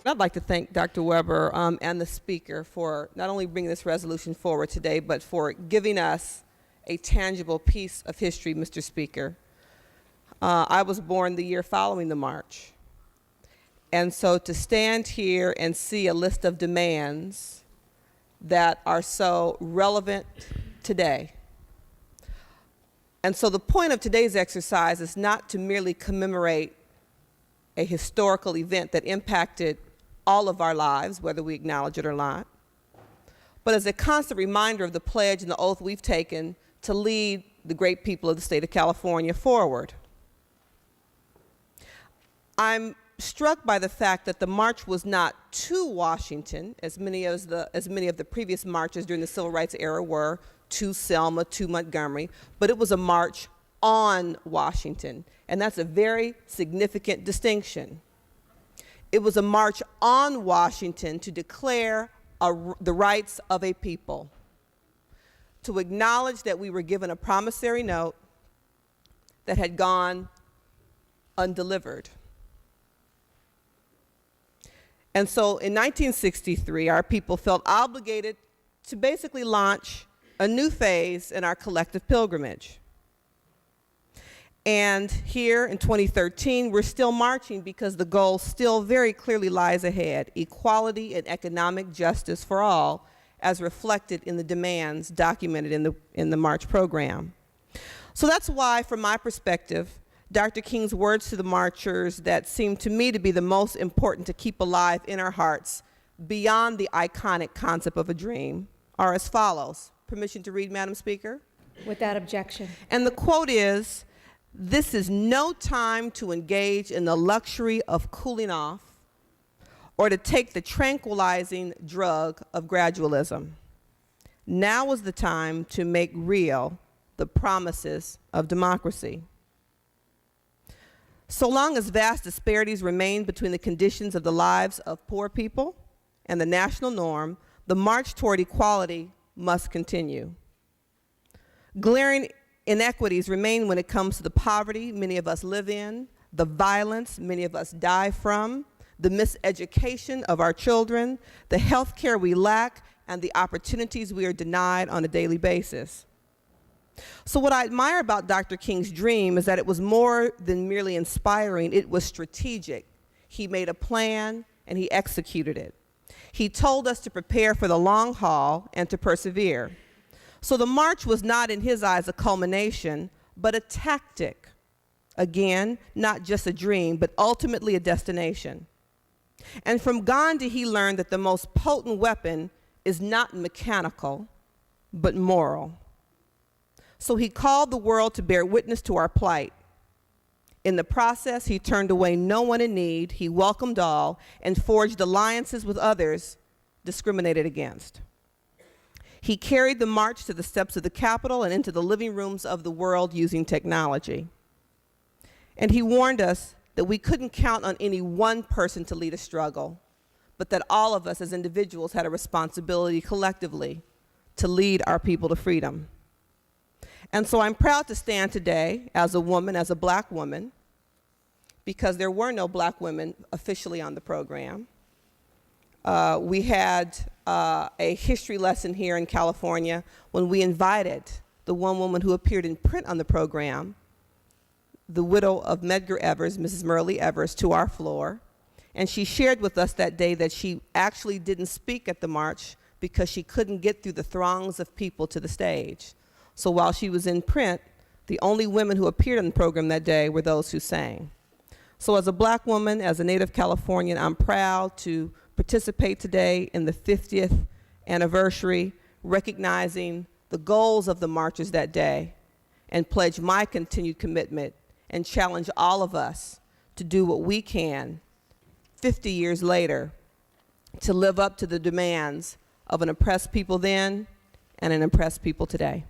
I'd like to thank Dr. Weber and the speaker for not only bringing this resolution forward today, but for giving us a tangible piece of history, Mr. Speaker. I was born the year following the march. And so to stand here and see a list of demands that are so relevant today. And so the point of today's exercise is not to merely commemorate a historical event that impacted all of our lives, whether we acknowledge it or not, but as a constant reminder of the pledge and the oath we've taken to lead the great people of the state of California forward. I'm struck by the fact that the march was not to Washington, as many of the previous marches during the Civil Rights era were, to Selma, to Montgomery, but it was a march on Washington, and that's a very significant distinction. It was a march on Washington to declare the rights of a people, to acknowledge that we were given a promissory note that had gone undelivered. And so in 1963, our people felt obligated to basically launch a new phase in our collective pilgrimage. And here in 2013, we're still marching because the goal still very clearly lies ahead: equality and economic justice for all, as reflected in the demands documented in the March program. So that's why, from my perspective, Dr. King's words to the marchers that seem to me to be the most important to keep alive in our hearts, beyond the iconic concept of a dream, are as follows. Permission to read, Madam Speaker? Without objection. And the quote is, "This is no time to engage in the luxury of cooling off or to take the tranquilizing drug of gradualism. Now is the time to make real the promises of democracy." So long as vast disparities remain between the conditions of the lives of poor people and the national norm, the march toward equality must continue. Glaring inequities remain when it comes to the poverty many of us live in, the violence many of us die from, the miseducation of our children, the health care we lack, and the opportunities we are denied on a daily basis. So what I admire about Dr. King's dream is that it was more than merely inspiring, it was strategic. He made a plan and he executed it. He told us to prepare for the long haul and to persevere. So the march was not, in his eyes, a culmination, but a tactic. Again, not just a dream, but ultimately a destination. And from Gandhi, he learned that the most potent weapon is not mechanical, but moral. So he called the world to bear witness to our plight. In the process, he turned away no one in need, he welcomed all, and forged alliances with others discriminated against. He carried the march to the steps of the Capitol and into the living rooms of the world using technology. And he warned us that we couldn't count on any one person to lead a struggle, but that all of us as individuals had a responsibility collectively to lead our people to freedom. And so I'm proud to stand today as a woman, as a black woman, because there were no black women officially on the program. We had a history lesson here in California when we invited the one woman who appeared in print on the program, the widow of Medgar Evers, Mrs. Merle Evers, to our floor. And she shared with us that day that she actually didn't speak at the march because she couldn't get through the throngs of people to the stage. So while she was in print, the only women who appeared on the program that day were those who sang. So as a black woman, as a native Californian, I'm proud to participate today in the 50th anniversary, recognizing the goals of the marches that day, and pledge my continued commitment and challenge all of us to do what we can 50 years later to live up to the demands of an oppressed people then and an oppressed people today.